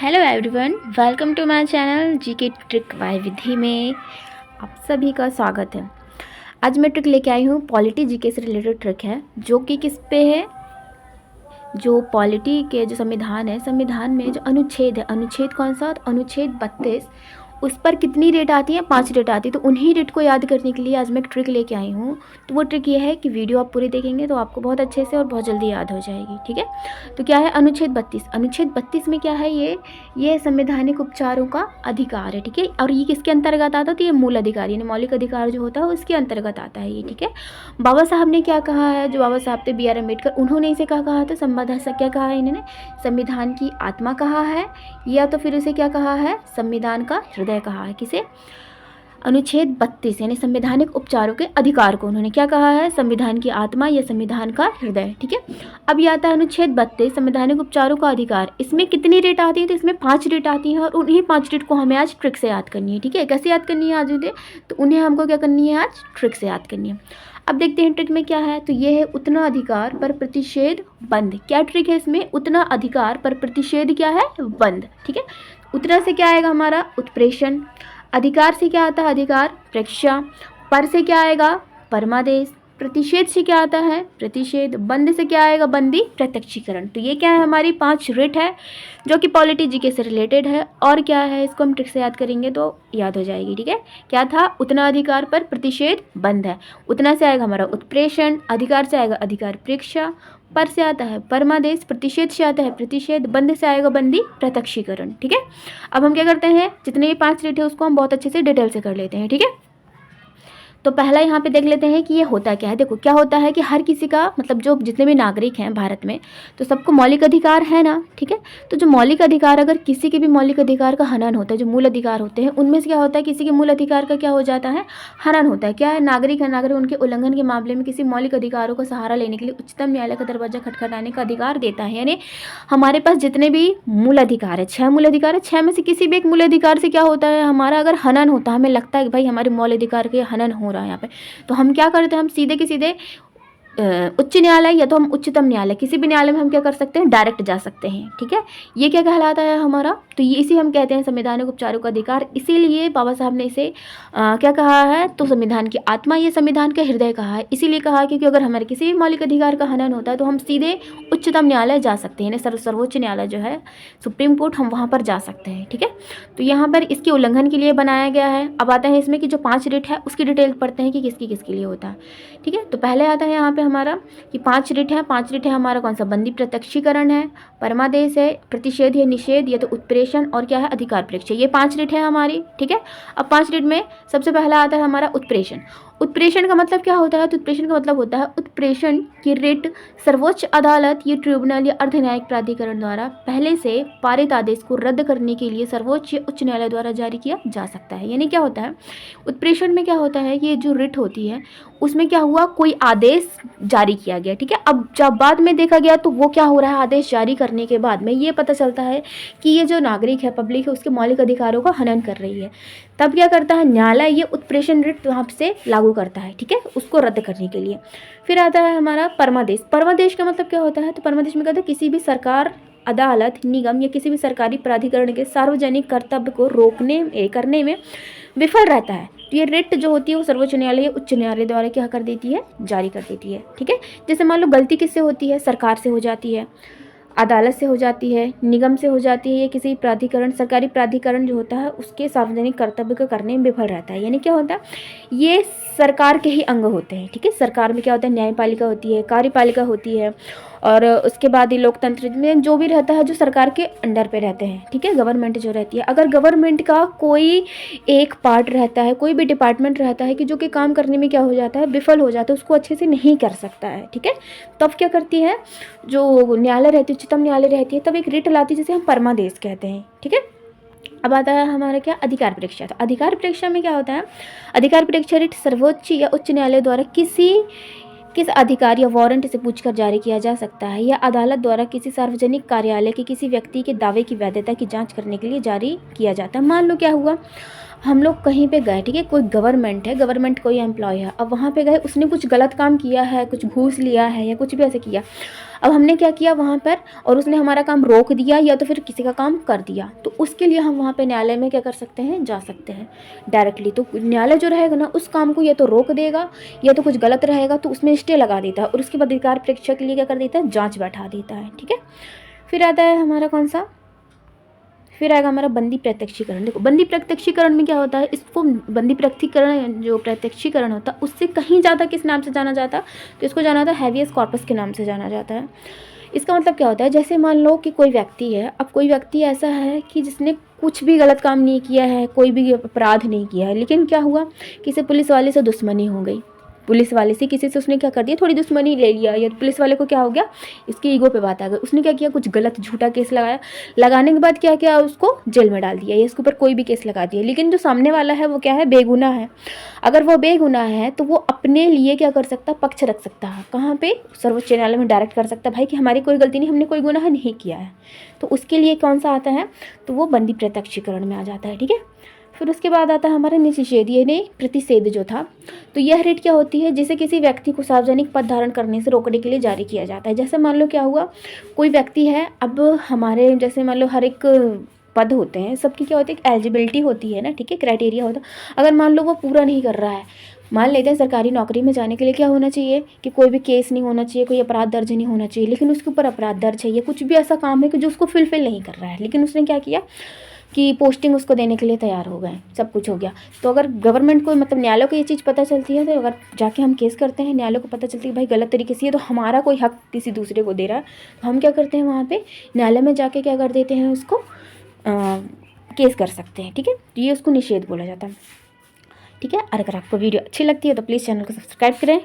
Hello everyone, welcome to my channel GK trick by Vidhi में आप सभी का स्वागत है। आज मैं ट्रिक लेके आई हूँ, पॉलिटी जीके से रिलेटेड ट्रिक है, जो कि किस पे है, जो पॉलिटी के जो संविधान है, संविधान में जो अनुच्छेद है, अनुच्छेद कौन सा, अनुच्छेद 32, उस पर कितनी रेट आती है, 5 रेट आती है। तो उन्हीं रेट को याद करने के लिए आज मैं एक ट्रिक लेके आई हूँ। तो वो ट्रिक ये है कि वीडियो आप पूरी देखेंगे तो आपको बहुत अच्छे से और बहुत जल्दी याद हो जाएगी। ठीक है, तो क्या है अनुच्छेद 32। अनुच्छेद 32 में क्या है, ये संवैधानिक उपचारों का अधिकार है। ठीक है, और ये किसके अंतर्गत आता है, तो ये मूल अधिकार यानी मौलिक अधिकार जो होता है उसके अंतर्गत आता है ये। ठीक है, बाबा साहब ने क्या कहा है, जो बाबा साहब थे BR अम्बेडकर, उन्होंने इसे क्या कहा था, संविधान से क्या कहा है इन्होंने, संविधान की आत्मा कहा है, या तो फिर उसे क्या कहा है, संविधान का हृदय कहा है। किसे, अनुच्छेद 32 यानी संवैधानिक उपचारों के अधिकार को उन्होंने क्या कहा है, संविधान की आत्मा या संविधान का हृदय। ठीक है, अब ये आता है अनुच्छेद 32 संवैधानिक उपचारों का अधिकार। इसमें कितनी रेट आती है, तो इसमें 5 रेट आती है, और उन्हीं 5 रेट को हमें आज ट्रिक से याद करनी है। ठीक है, कैसे याद करनी है आज उन्हें, तो उन्हें हमको क्या करनी है, आज ट्रिक से याद करनी है। अब देखते हैं ट्रिक में क्या है, तो ये है उतना अधिकार पर प्रतिषेध बंद। क्या ट्रिक है इसमें, उतना अधिकार पर प्रतिषेध क्या है, बंद। ठीक है, उतना से क्या आएगा हमारा, उत्प्रेषण। अधिकार से क्या आता है, अधिकार प्रेक्षा। पर से क्या आएगा, परमादेश। प्रतिषेध से क्या आता है, प्रतिषेध। बंद से क्या आएगा, बंदी प्रत्यक्षीकरण। तो ये क्या है, हमारी 5 रेट है जो कि पॉलिटी जीके से रिलेटेड है। और क्या है, इसको हम ट्रिक से याद करेंगे तो याद हो जाएगी। ठीक है, क्या था, उतना अधिकार पर प्रतिषेध बंद है। उतना से आएगा हमारा उत्प्रेषण, अधिकार से आएगा अधिकार प्रेक्षा, पर से आता है परमादेश, प्रतिषेध से आता है प्रतिषेध, बंद से आएगा बंदी प्रत्यक्षीकरण। ठीक है, अब हम क्या करते हैं, जितने भी 5 रेट है उसको हम बहुत अच्छे से डिटेल से कर लेते हैं। ठीक है, तो पहला यहाँ पे देख लेते हैं कि ये होता क्या है। देखो क्या होता है कि हर किसी का मतलब जो जितने भी नागरिक हैं भारत में, तो सबको मौलिक अधिकार है ना। ठीक है, तो जो मौलिक अधिकार, अगर किसी के भी मौलिक अधिकार का हनन होता है, जो मूल अधिकार होते हैं उनमें से क्या होता है, किसी के मूल अधिकार का क्या हो जाता है, हनन होता है। क्या है, नागरिक है, नागरिक उनके उल्लंघन के मामले में किसी मौलिक अधिकारों का सहारा लेने के लिए उच्चतम न्यायालय का दरवाजा खटखटाने का अधिकार देता है। यानी हमारे पास जितने भी मूल अधिकार है, 6 मूल अधिकार है, 6 में से किसी भी एक मूल अधिकार से क्या होता है, हमारा अगर हनन होता है, हमें लगता है कि भाई हमारे मौलिक अधिकार के हनन हो रहा है यहाँ पे, तो हम क्या करते हैं, हम सीधे के सीधे उच्च न्यायालय या तो हम उच्चतम न्यायालय, किसी भी न्यायालय में हम क्या कर सकते हैं, डायरेक्ट जा सकते हैं। ठीक है, ये क्या कहलाता है हमारा, तो ये इसी हम कहते हैं संवैधानिक उपचारों का अधिकार। इसीलिए बाबा साहब ने इसे क्या कहा है, तो संविधान की आत्मा, ये संविधान का हृदय कहा है। इसीलिए कहा है क्योंकि अगर हमारे किसी भी मौलिक अधिकार का हनन होता है तो हम सीधे उच्चतम न्यायालय जा सकते हैं, सर्वोच्च न्यायालय जो है सुप्रीम कोर्ट, हम वहाँ पर जा सकते हैं। ठीक है, तो यहाँ पर इसके उल्लंघन के लिए बनाया गया है। अब आता है इसमें कि जो 5 रेट है उसकी डिटेल पढ़ते हैं कि किसकी किसके लिए होता है। ठीक है, तो पहले आता है यहाँ पे हमारा कि 5 रेट है। 5 रेट है हमारा कौन सा, बंदी प्रत्यक्षीकरण है, परमादेश है, प्रतिषेध या निषेध, या तो उत्प्रेषण, और क्या है, अधिकार प्रेक्षा। ये 5 रेट है हमारी। ठीक है, अब 5 रेट में सबसे पहला आता है हमारा उत्प्रेषण। उत्प्रेषण का मतलब क्या होता है, तो उत्प्रेषण का मतलब होता है उत्प्रेषण की रेट सर्वोच्च अदालत, ये ट्रिब्यूनल या अर्ध न्यायिक प्राधिकरण द्वारा पहले से पारित आदेश को रद्द करने के लिए सर्वोच्च उच्च न्यायालय द्वारा जारी किया जा सकता है। यानी क्या होता है, उत्प्रेषण में क्या होता है, ये जो रिट होती है उसमें क्या हुआ, कोई आदेश जारी किया गया। ठीक है, अब जब बाद में देखा गया तो वो क्या हो रहा है, आदेश जारी करने के बाद में ये पता चलता है कि ये जो नागरिक है, पब्लिक है, उसके मौलिक अधिकारों का हनन कर रही है। तब क्या करता है न्यायालय, ये उत्प्रेषण रिट वहाँ से लागू करता है। ठीक है, उसको रद्द करने के लिए। फिर आता है हमारा परमादेश। परमादेश का मतलब क्या होता है, तो परमादेश में कहते हैं किसी भी सरकार, अदालत, निगम या किसी भी सरकारी प्राधिकरण के सार्वजनिक कर्तव्य को रोकने करने में विफल रहता है, तो ये रिट जो होती है वो सर्वोच्च न्यायालय या उच्च न्यायालय द्वारा क्या कर देती है, जारी कर देती है। ठीक है, जैसे मान लो गलती किससे होती है, सरकार से हो जाती है, अदालत से हो जाती है, निगम से हो जाती है, या किसी प्राधिकरण, सरकारी प्राधिकरण जो होता है उसके सार्वजनिक कर्तव्य को करने में विफल रहता है। यानी क्या होता है, ये सरकार के ही अंग होते हैं। ठीक है, सरकार में क्या होता है, न्यायपालिका होती है, कार्यपालिका होती है, और उसके बाद ही लोकतंत्र में जो भी रहता है जो सरकार के अंडर पे रहते हैं। ठीक है, गवर्नमेंट जो रहती है, अगर गवर्नमेंट का कोई एक पार्ट रहता है, कोई भी डिपार्टमेंट रहता है कि जो कि काम करने में क्या हो जाता है, विफल हो जाता है, उसको अच्छे से नहीं कर सकता है। ठीक है, तब क्या करती है, जो न्यायालय रहती है, उच्चतम न्यायालय रहती है, तब एक रिट लाती है जिसे हम परमादेश कहते हैं। ठीक है, अब आता है हमारा क्या, अधिकार परीक्षा। तो अधिकार परीक्षा में क्या होता है, अधिकार परीक्षा रिट सर्वोच्च या उच्च न्यायालय द्वारा किस अधिकार या वारंट से पूछकर जारी किया जा सकता है, या अदालत द्वारा किसी सार्वजनिक कार्यालय के किसी व्यक्ति के दावे की वैधता की जांच करने के लिए जारी किया जाता है। मान लो क्या हुआ, हम लोग कहीं पे गए, ठीक है, कोई गवर्नमेंट है, गवर्नमेंट कोई एम्प्लॉय है, अब वहाँ पे गए, उसने कुछ गलत काम किया है, कुछ घूस लिया है या कुछ भी ऐसे किया, अब हमने क्या किया वहाँ पर, और उसने हमारा काम रोक दिया या तो फिर किसी का काम कर दिया, तो उसके लिए हम वहाँ पे न्यायालय में क्या कर सकते हैं, जा सकते हैं डायरेक्टली। तो न्यायालय जो रहेगा ना, उस काम को या तो रोक देगा या तो कुछ गलत रहेगा तो उसमें स्टे लगा देता है, और उसके बाद अधिकार परीक्षा के लिए क्या कर देता है, जाँच बैठा देता है, ठीक है। फिर आता है हमारा कौन सा, फिर आएगा हमारा बंदी प्रत्यक्षीकरण। देखो बंदी प्रत्यक्षीकरण में क्या होता है, इसको बंदी प्रत्यक्षीकरण जो प्रत्यक्षीकरण होता है उससे कहीं ज़्यादा किस नाम से जाना जाता है, तो इसको जाना जाता है हैवियस कॉर्पस के नाम से जाना जाता है। इसका मतलब क्या होता है, जैसे मान लो कि कोई व्यक्ति है, अब कोई व्यक्ति ऐसा है कि जिसने कुछ भी गलत काम नहीं किया है, कोई भी अपराध नहीं किया है, लेकिन क्या हुआ, किसी पुलिस वाले से दुश्मनी हो गई, पुलिस वाले से किसी से उसने क्या कर दिया, थोड़ी दुश्मनी ले लिया, या पुलिस वाले को क्या हो गया, इसकी ईगो पे बात आ गई, उसने क्या किया, कुछ गलत झूठा केस लगाया, लगाने के बाद क्या किया, उसको जेल में डाल दिया या इसके ऊपर कोई भी केस लगा दिया। लेकिन जो सामने वाला है वो क्या है, बेगुनाह है। अगर वो बेगुनाह है तो वो अपने लिए क्या कर सकता है, पक्ष रख सकता है, कहाँ पे, सर्वोच्च न्यायालय में डायरेक्ट कर सकता है भाई कि हमारी कोई गलती नहीं, हमने कोई गुनाह नहीं किया है। तो उसके लिए कौन सा आता है, तो वो बंदी प्रत्यक्षीकरण में आ जाता है, ठीक है। फिर उसके बाद आता है हमारा निषेध, यानी प्रतिषेध जो था। तो यह रिट क्या होती है, जिसे किसी व्यक्ति को सार्वजनिक पद धारण करने से रोकने के लिए जारी किया जाता है। जैसे मान लो क्या हुआ, कोई व्यक्ति है, अब हमारे जैसे मान लो हर एक पद होते हैं, सबकी क्या होती है, एलिजिबिलिटी होती है ना, ठीक है, क्राइटेरिया होता है। अगर मान लो वो पूरा नहीं कर रहा है, मान लेते हैं सरकारी नौकरी में जाने के लिए क्या होना चाहिए कि कोई भी केस नहीं होना चाहिए, कोई अपराध दर्ज नहीं होना चाहिए, लेकिन उसके ऊपर अपराध दर्ज है, या कुछ भी ऐसा काम है कि जो उसको फुलफिल नहीं कर रहा है, लेकिन उसने क्या किया कि पोस्टिंग उसको देने के लिए तैयार हो गए, सब कुछ हो गया। तो अगर गवर्नमेंट को, मतलब न्यायालय को ये चीज़ पता चलती है, तो अगर जाके हम केस करते हैं, न्यायालय को पता चलती है भाई गलत तरीके से ये तो हमारा कोई हक किसी दूसरे को दे रहा है, तो हम क्या करते हैं, वहाँ पे न्यायालय में जाके क्या कर देते हैं, उसको केस कर सकते हैं, ठीक है। तो ये उसको निषेध बोला जाता है, ठीक है। और अगर आपको वीडियो अच्छी लगती है तो प्लीज़ चैनल को सब्सक्राइब करें।